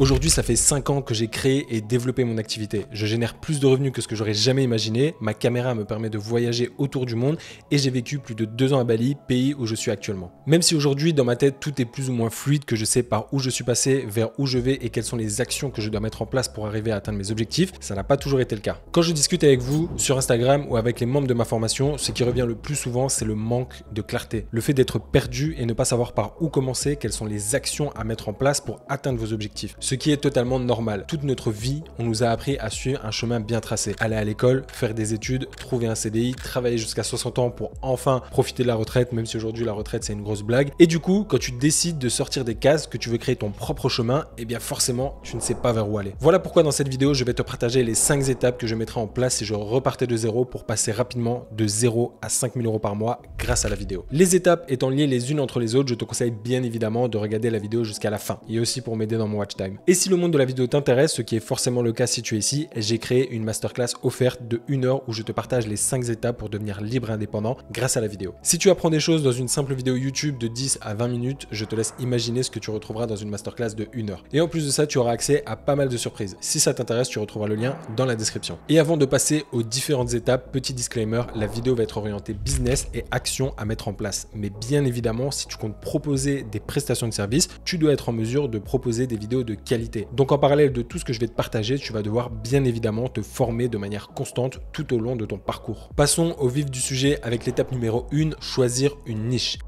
Aujourd'hui, ça fait 5 ans que j'ai créé et développé mon activité. Je génère plus de revenus que ce que j'aurais jamais imaginé. Ma caméra me permet de voyager autour du monde et j'ai vécu plus de 2 ans à Bali, pays où je suis actuellement. Même si aujourd'hui, dans ma tête, tout est plus ou moins fluide, que je sais par où je suis passé, vers où je vais et quelles sont les actions que je dois mettre en place pour arriver à atteindre mes objectifs, ça n'a pas toujours été le cas. Quand je discute avec vous sur Instagram ou avec les membres de ma formation, ce qui revient le plus souvent, c'est le manque de clarté. Le fait d'être perdu et ne pas savoir par où commencer, quelles sont les actions à mettre en place pour atteindre vos objectifs. Ce qui est totalement normal. Toute notre vie, on nous a appris à suivre un chemin bien tracé. Aller à l'école, faire des études, trouver un CDI, travailler jusqu'à 60 ans pour enfin profiter de la retraite, même si aujourd'hui la retraite c'est une grosse blague. Et du coup, quand tu décides de sortir des cases, que tu veux créer ton propre chemin, eh bien forcément, tu ne sais pas vers où aller. Voilà pourquoi dans cette vidéo, je vais te partager les 5 étapes que je mettrai en place si je repartais de zéro pour passer rapidement de 0 à 5 000 € par mois grâce à la vidéo. Les étapes étant liées les unes entre les autres, je te conseille bien évidemment de regarder la vidéo jusqu'à la fin et aussi pour m'aider dans mon watch time. Et si le monde de la vidéo t'intéresse, ce qui est forcément le cas si tu es ici, j'ai créé une masterclass offerte de 1 heure où je te partage les 5 étapes pour devenir libre et indépendant grâce à la vidéo. Si tu apprends des choses dans une simple vidéo YouTube de 10 à 20 minutes, je te laisse imaginer ce que tu retrouveras dans une masterclass de 1 heure. Et en plus de ça, tu auras accès à pas mal de surprises. Si ça t'intéresse, tu retrouveras le lien dans la description. Et avant de passer aux différentes étapes, petit disclaimer, la vidéo va être orientée business et actions à mettre en place. Mais bien évidemment, si tu comptes proposer des prestations de services, tu dois être en mesure de proposer des vidéos de qualité. Donc en parallèle de tout ce que je vais te partager, tu vas devoir bien évidemment te former de manière constante tout au long de ton parcours. Passons au vif du sujet avec l'étape numéro 1, choisir une niche.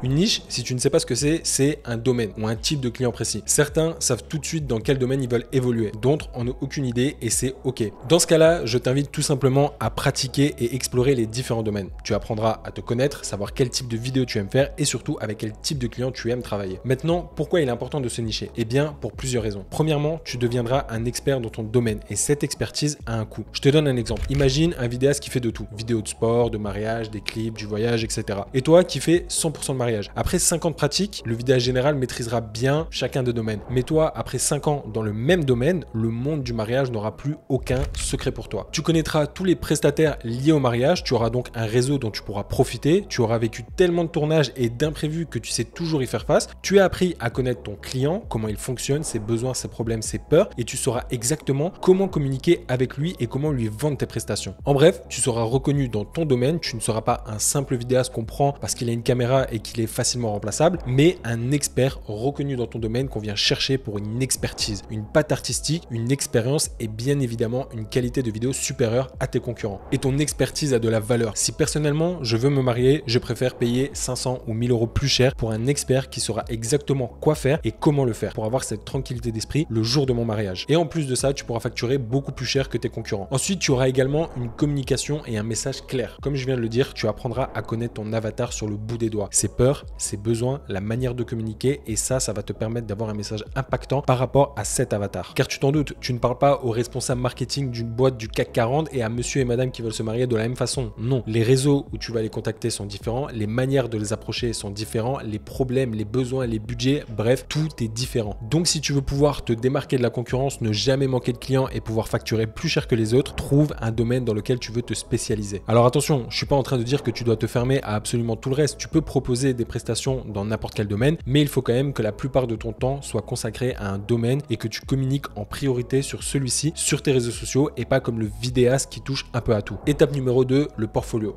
Une niche, si tu ne sais pas ce que c'est un domaine ou un type de client précis. Certains savent tout de suite dans quel domaine ils veulent évoluer, d'autres en ont aucune idée et c'est ok. Dans ce cas-là, je t'invite tout simplement à pratiquer et explorer les différents domaines. Tu apprendras à te connaître, savoir quel type de vidéo tu aimes faire et surtout avec quel type de client tu aimes travailler. Maintenant, pourquoi il est important de se nicher? Eh bien, pour plusieurs raisons. Premièrement, tu deviendras un expert dans ton domaine et cette expertise a un coût. Je te donne un exemple. Imagine un vidéaste qui fait de tout. Vidéos de sport, de mariage, des clips, du voyage, etc. Et toi qui fais 100% de mariage. Après 5 ans de pratique, le vidéaste général maîtrisera bien chacun des domaines. Mais toi, après 5 ans dans le même domaine, le monde du mariage n'aura plus aucun secret pour toi. Tu connaîtras tous les prestataires liés au mariage, tu auras donc un réseau dont tu pourras profiter, tu auras vécu tellement de tournages et d'imprévus que tu sais toujours y faire face, tu as appris à connaître ton client, comment il fonctionne, ses besoins, ses problèmes, ses peurs et tu sauras exactement comment communiquer avec lui et comment lui vendre tes prestations. En bref, tu seras reconnu dans ton domaine, tu ne seras pas un simple vidéaste qu'on prend parce qu'il a une caméra et qu'il est facilement remplaçable, mais un expert reconnu dans ton domaine qu'on vient chercher pour une expertise, une patte artistique, une expérience et bien évidemment une qualité de vidéo supérieure à tes concurrents. Et ton expertise a de la valeur. Si personnellement je veux me marier, je préfère payer 500 ou 1000 € plus cher pour un expert qui saura exactement quoi faire et comment le faire pour avoir cette tranquillité d'esprit le jour de mon mariage. Et en plus de ça, tu pourras facturer beaucoup plus cher que tes concurrents. Ensuite, tu auras également une communication et un message clair. Comme je viens de le dire, tu apprendras à connaître ton avatar sur le bout des doigts. Ses peurs, ses besoins, la manière de communiquer et ça va te permettre d'avoir un message impactant par rapport à cet avatar. Car tu t'en doutes, tu ne parles pas au responsable marketing d'une boîte du CAC 40 et à monsieur et madame qui veulent se marier de la même façon. Non, les réseaux où tu vas les contacter sont différents, les manières de les approcher sont différents, les problèmes, les besoins, les budgets, bref, tout est différent. Donc si tu veux pouvoir te démarquer de la concurrence, ne jamais manquer de clients et pouvoir facturer plus cher que les autres, trouve un domaine dans lequel tu veux te spécialiser. Alors attention, je suis pas en train de dire que tu dois te fermer à absolument tout le reste, tu peux proposer des prestations dans n'importe quel domaine, mais il faut quand même que la plupart de ton temps soit consacré à un domaine et que tu communiques en priorité sur celui-ci, sur tes réseaux sociaux et pas comme le vidéaste qui touche un peu à tout. Étape numéro 2, le portfolio.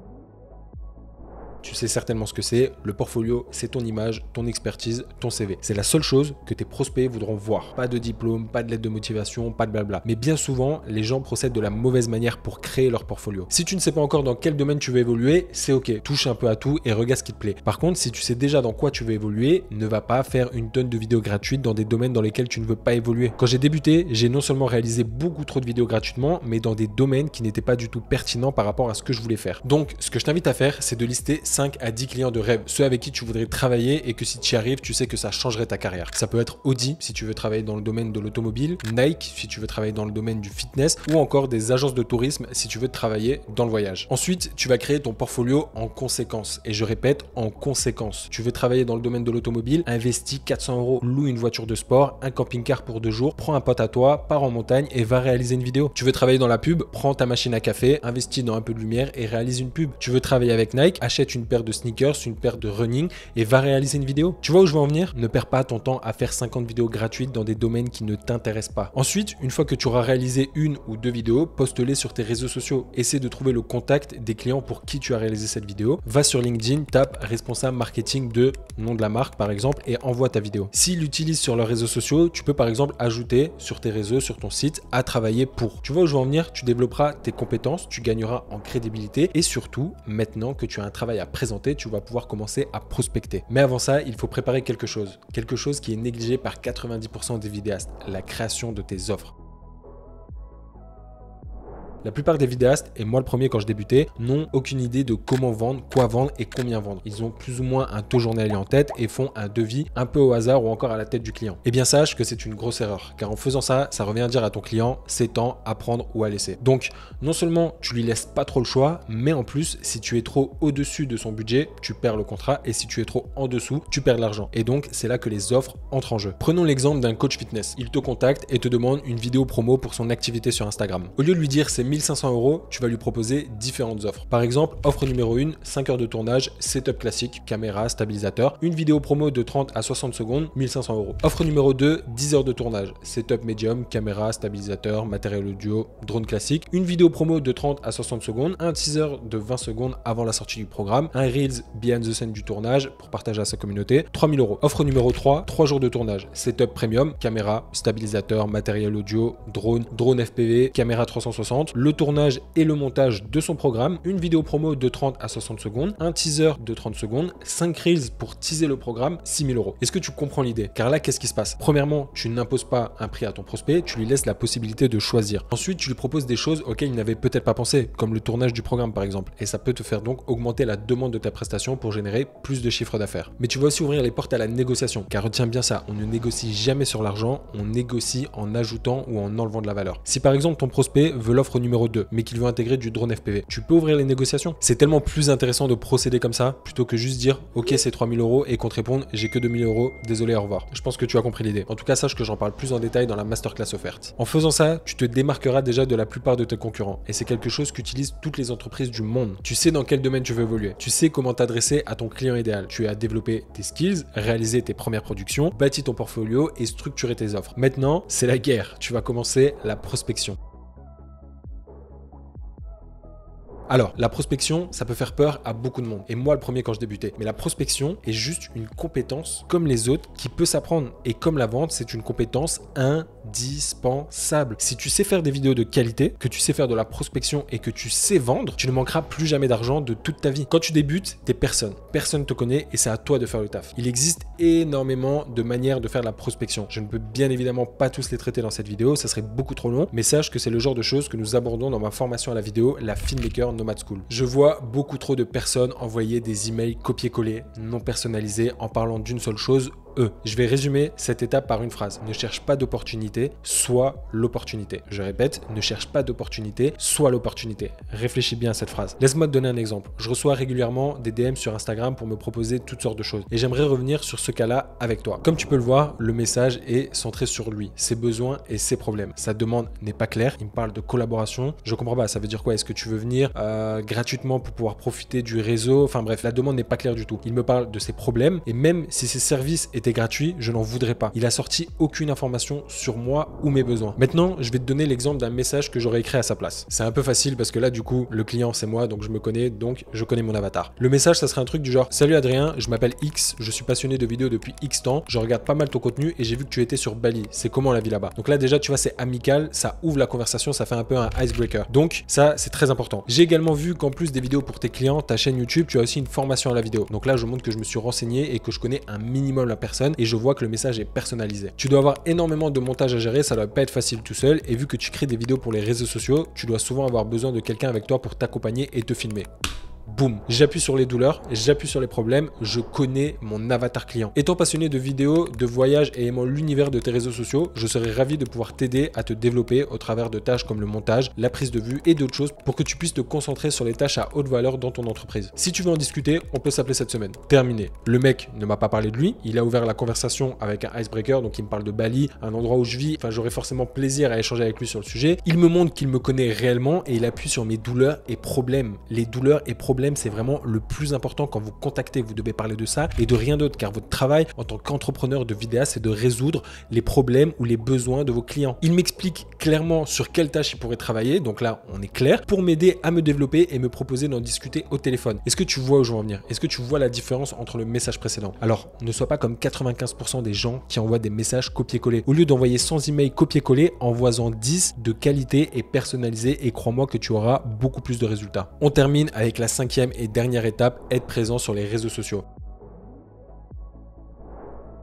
Tu sais certainement ce que c'est. Le portfolio, c'est ton image, ton expertise, ton CV. C'est la seule chose que tes prospects voudront voir. Pas de diplôme, pas de lettre de motivation, pas de blabla. Mais bien souvent, les gens procèdent de la mauvaise manière pour créer leur portfolio. Si tu ne sais pas encore dans quel domaine tu veux évoluer, c'est ok. Touche un peu à tout et regarde ce qui te plaît. Par contre, si tu sais déjà dans quoi tu veux évoluer, ne va pas faire une tonne de vidéos gratuites dans des domaines dans lesquels tu ne veux pas évoluer. Quand j'ai débuté, j'ai non seulement réalisé beaucoup trop de vidéos gratuitement, mais dans des domaines qui n'étaient pas du tout pertinents par rapport à ce que je voulais faire. Donc, ce que je t'invite à faire, c'est de lister 5 à 10 clients de rêve, ceux avec qui tu voudrais travailler et que si tu y arrives, tu sais que ça changerait ta carrière. Ça peut être Audi si tu veux travailler dans le domaine de l'automobile, Nike si tu veux travailler dans le domaine du fitness ou encore des agences de tourisme si tu veux travailler dans le voyage. Ensuite, tu vas créer ton portfolio en conséquence et je répète, en conséquence. Tu veux travailler dans le domaine de l'automobile, investis 400 €, loue une voiture de sport, un camping-car pour 2 jours, prends un pote à toi, pars en montagne et va réaliser une vidéo. Tu veux travailler dans la pub, prends ta machine à café, investis dans un peu de lumière et réalise une pub. Tu veux travailler avec Nike, achète une une paire de sneakers, une paire de running et va réaliser une vidéo. Tu vois où je veux en venir? Ne perds pas ton temps à faire 50 vidéos gratuites dans des domaines qui ne t'intéressent pas. Ensuite, une fois que tu auras réalisé une ou deux vidéos, poste-les sur tes réseaux sociaux. Essaie de trouver le contact des clients pour qui tu as réalisé cette vidéo. Va sur LinkedIn, tape responsable marketing de nom de la marque par exemple et envoie ta vidéo. S'ils l'utilisent sur leurs réseaux sociaux, tu peux par exemple ajouter sur tes réseaux, sur ton site, à travailler pour. Tu vois où je veux en venir? Tu développeras tes compétences, tu gagneras en crédibilité et surtout, maintenant que tu as un travail à présenter, tu vas pouvoir commencer à prospecter. Mais avant ça, il faut préparer quelque chose qui est négligé par 90% des vidéastes, la création de tes offres. La plupart des vidéastes, et moi le premier quand je débutais, n'ont aucune idée de comment vendre, quoi vendre et combien vendre. Ils ont plus ou moins un taux journalier en tête et font un devis un peu au hasard ou encore à la tête du client. Eh bien sache que c'est une grosse erreur, car en faisant ça, ça revient à dire à ton client, c'est temps à prendre ou à laisser. Donc non seulement tu lui laisses pas trop le choix, mais en plus si tu es trop au-dessus de son budget, tu perds le contrat et si tu es trop en dessous, tu perds de l'argent. Et donc c'est là que les offres entrent en jeu. Prenons l'exemple d'un coach fitness. Il te contacte et te demande une vidéo promo pour son activité sur Instagram. Au lieu de lui dire c'est 1500 €, tu vas lui proposer différentes offres. Par exemple, offre numéro 1, 5 heures de tournage, setup classique, caméra, stabilisateur, une vidéo promo de 30 à 60 secondes, 1500 €. Offre numéro 2, 10 heures de tournage, setup médium, caméra, stabilisateur, matériel audio, drone classique, une vidéo promo de 30 à 60 secondes, un teaser de 20 secondes avant la sortie du programme, un Reels behind the scene du tournage pour partager à sa communauté, 3000 €. Offre numéro 3, 3 jours de tournage, setup premium, caméra, stabilisateur, matériel audio, drone FPV, caméra 360, le tournage et le montage de son programme, une vidéo promo de 30 à 60 secondes, un teaser de 30 secondes, 5 reels pour teaser le programme, 6000 €. Est-ce que tu comprends l'idée? Car là, qu'est-ce qui se passe? Premièrement, tu n'imposes pas un prix à ton prospect, tu lui laisses la possibilité de choisir. Ensuite, tu lui proposes des choses auxquelles il n'avait peut-être pas pensé, comme le tournage du programme par exemple. Et ça peut te faire donc augmenter la demande de ta prestation pour générer plus de chiffre d'affaires. Mais tu vas aussi ouvrir les portes à la négociation, car retiens bien ça, on ne négocie jamais sur l'argent, on négocie en ajoutant ou en enlevant de la valeur. Si par exemple ton prospect veut l'offre numéro 2, mais qu'il veut intégrer du drone FPV, tu peux ouvrir les négociations. C'est tellement plus intéressant de procéder comme ça, plutôt que juste dire ok c'est 3000 € et qu'on te réponde j'ai que 2000 €, désolé au revoir. Je pense que tu as compris l'idée. En tout cas sache que j'en parle plus en détail dans la masterclass offerte. En faisant ça, tu te démarqueras déjà de la plupart de tes concurrents et c'est quelque chose qu'utilisent toutes les entreprises du monde. Tu sais dans quel domaine tu veux évoluer, tu sais comment t'adresser à ton client idéal, tu as développé tes skills, réalisé tes premières productions, bâti ton portfolio et structuré tes offres. Maintenant c'est la guerre, tu vas commencer la prospection. Alors, la prospection, ça peut faire peur à beaucoup de monde. Et moi, le premier quand je débutais. Mais la prospection est juste une compétence comme les autres qui peut s'apprendre. Et comme la vente, c'est une compétence indispensable. Si tu sais faire des vidéos de qualité, que tu sais faire de la prospection et que tu sais vendre, tu ne manqueras plus jamais d'argent de toute ta vie. Quand tu débutes, t'es personne. Personne te connaît et c'est à toi de faire le taf. Il existe énormément de manières de faire de la prospection. Je ne peux bien évidemment pas tous les traiter dans cette vidéo, ça serait beaucoup trop long. Mais sache que c'est le genre de choses que nous abordons dans ma formation à la vidéo, la Filmmaker Nomad School. Je vois beaucoup trop de personnes envoyer des emails copier-coller, non personnalisés, en parlant d'une seule chose, eux. Je vais résumer cette étape par une phrase. Ne cherche pas d'opportunité, sois l'opportunité. Je répète, ne cherche pas d'opportunité, sois l'opportunité. Réfléchis bien à cette phrase. Laisse-moi te donner un exemple. Je reçois régulièrement des DM sur Instagram pour me proposer toutes sortes de choses. Et j'aimerais revenir sur ce cas-là avec toi. Comme tu peux le voir, le message est centré sur lui, ses besoins et ses problèmes. Sa demande n'est pas claire. Il me parle de collaboration. Je comprends pas. Ça veut dire quoi? Est-ce que tu veux venir gratuitement pour pouvoir profiter du réseau? Enfin bref, la demande n'est pas claire du tout. Il me parle de ses problèmes et même si ses services était gratuit, je n'en voudrais pas. Il a sorti aucune information sur moi ou mes besoins. Maintenant, je vais te donner l'exemple d'un message que j'aurais écrit à sa place. C'est un peu facile parce que là, du coup, le client, c'est moi, donc je me connais, donc je connais mon avatar. Le message, ça serait un truc du genre: salut Adrien, je m'appelle X, je suis passionné de vidéos depuis X temps, je regarde pas mal ton contenu et j'ai vu que tu étais sur Bali. C'est comment la vie là-bas? Donc là, déjà, tu vois, c'est amical, ça ouvre la conversation, ça fait un peu un icebreaker. Donc ça, c'est très important. J'ai également vu qu'en plus des vidéos pour tes clients, ta chaîne YouTube, tu as aussi une formation à la vidéo. Donc là, je montre que je me suis renseigné et que je connais un minimum la personne et je vois que le message est personnalisé. Tu dois avoir énormément de montage à gérer, ça doit pas être facile tout seul et vu que tu crées des vidéos pour les réseaux sociaux, tu dois souvent avoir besoin de quelqu'un avec toi pour t'accompagner et te filmer. Boum, j'appuie sur les douleurs, j'appuie sur les problèmes, je connais mon avatar client. Étant passionné de vidéos, de voyages et aimant l'univers de tes réseaux sociaux, je serais ravi de pouvoir t'aider à te développer au travers de tâches comme le montage, la prise de vue et d'autres choses pour que tu puisses te concentrer sur les tâches à haute valeur dans ton entreprise. Si tu veux en discuter, on peut s'appeler cette semaine. Terminé. Le mec ne m'a pas parlé de lui, il a ouvert la conversation avec un icebreaker, donc il me parle de Bali, un endroit où je vis, enfin j'aurais forcément plaisir à échanger avec lui sur le sujet. Il me montre qu'il me connaît réellement et il appuie sur mes douleurs et problèmes. Les douleurs et problèmes problème, c'est vraiment le plus important quand vous contactez. Vous devez parler de ça et de rien d'autre, car votre travail en tant qu'entrepreneur de vidéaste, c'est de résoudre les problèmes ou les besoins de vos clients. Il m'explique clairement sur quelle tâche il pourrait travailler, donc là on est clair, pour m'aider à me développer et me proposer d'en discuter au téléphone. Est-ce que tu vois où je veux en venir? Est-ce que tu vois la différence entre le message précédent? Alors, ne sois pas comme 95% des gens qui envoient des messages copier-coller. Au lieu d'envoyer 100 emails copier-coller, envoie-en 10 de qualité et personnalisés, et crois-moi que tu auras beaucoup plus de résultats. On termine avec la 5e et dernière étape, être présent sur les réseaux sociaux.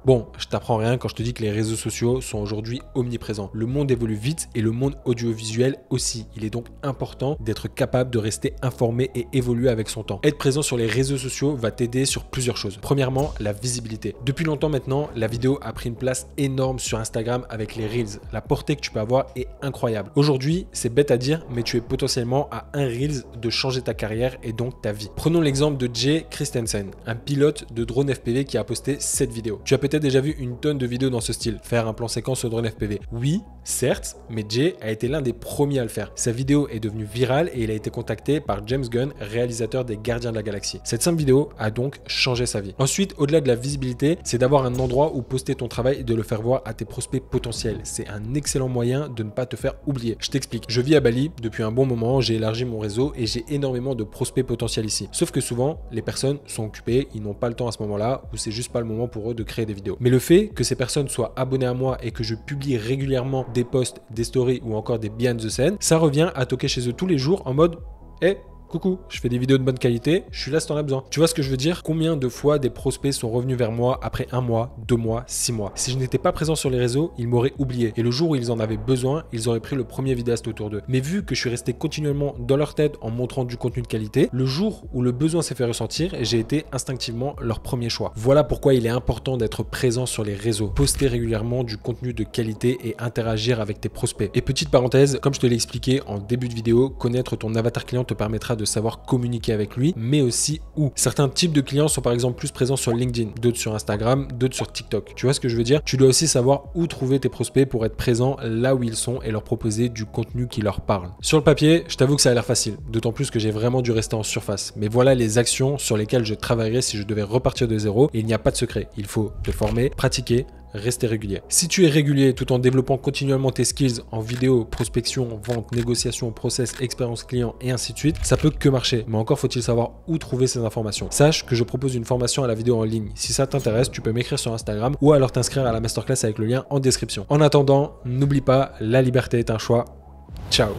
Bon, je t'apprends rien quand je te dis que les réseaux sociaux sont aujourd'hui omniprésents. Le monde évolue vite et le monde audiovisuel aussi. Il est donc important d'être capable de rester informé et évoluer avec son temps. Être présent sur les réseaux sociaux va t'aider sur plusieurs choses. Premièrement, la visibilité. Depuis longtemps maintenant, la vidéo a pris une place énorme sur Instagram avec les Reels. La portée que tu peux avoir est incroyable. Aujourd'hui, c'est bête à dire, mais tu es potentiellement à un Reels de changer ta carrière et donc ta vie. Prenons l'exemple de Jay Christensen, un pilote de drone FPV qui a posté cette vidéo. Tu as peut-être déjà vu une tonne de vidéos dans ce style, faire un plan séquence au drone FPV. Oui, certes, mais Jay a été l'un des premiers à le faire. Sa vidéo est devenue virale et il a été contacté par James Gunn, réalisateur des Gardiens de la Galaxie. Cette simple vidéo a donc changé sa vie. Ensuite, au-delà de la visibilité, c'est d'avoir un endroit où poster ton travail et de le faire voir à tes prospects potentiels. C'est un excellent moyen de ne pas te faire oublier. Je t'explique. Je vis à Bali depuis un bon moment, j'ai élargi mon réseau et j'ai énormément de prospects potentiels ici. Sauf que souvent, les personnes sont occupées, ils n'ont pas le temps à ce moment-là ou c'est juste pas le moment pour eux de créer des vidéos. Mais le fait que ces personnes soient abonnées à moi et que je publie régulièrement des posts, des stories ou encore des behind the scenes, ça revient à toquer chez eux tous les jours en mode « Hey, coucou, je fais des vidéos de bonne qualité, je suis là si t'en as besoin. » Tu vois ce que je veux dire? Combien de fois des prospects sont revenus vers moi après 1 mois, 2 mois, 6 mois? Si je n'étais pas présent sur les réseaux, ils m'auraient oublié. Et le jour où ils en avaient besoin, ils auraient pris le premier vidéaste autour d'eux. Mais vu que je suis resté continuellement dans leur tête en montrant du contenu de qualité, le jour où le besoin s'est fait ressentir, j'ai été instinctivement leur premier choix. Voilà pourquoi il est important d'être présent sur les réseaux. Poster régulièrement du contenu de qualité et interagir avec tes prospects. Et petite parenthèse, comme je te l'ai expliqué en début de vidéo, connaître ton avatar client te permettra de savoir communiquer avec lui, mais aussi où. Certains types de clients sont par exemple plus présents sur LinkedIn, d'autres sur Instagram, d'autres sur TikTok. Tu vois ce que je veux dire? Tu dois aussi savoir où trouver tes prospects pour être présent là où ils sont et leur proposer du contenu qui leur parle. Sur le papier, je t'avoue que ça a l'air facile, d'autant plus que j'ai vraiment dû rester en surface. Mais voilà les actions sur lesquelles je travaillerais si je devais repartir de zéro, et il n'y a pas de secret. Il faut te former, pratiquer, rester régulier. Si tu es régulier tout en développant continuellement tes skills en vidéo, prospection, vente, négociation, process, expérience client et ainsi de suite, ça peut que marcher. Mais encore faut-il savoir où trouver ces informations. Sache que je propose une formation à la vidéo en ligne. Si ça t'intéresse, tu peux m'écrire sur Instagram ou alors t'inscrire à la masterclass avec le lien en description. En attendant, n'oublie pas, la liberté est un choix. Ciao.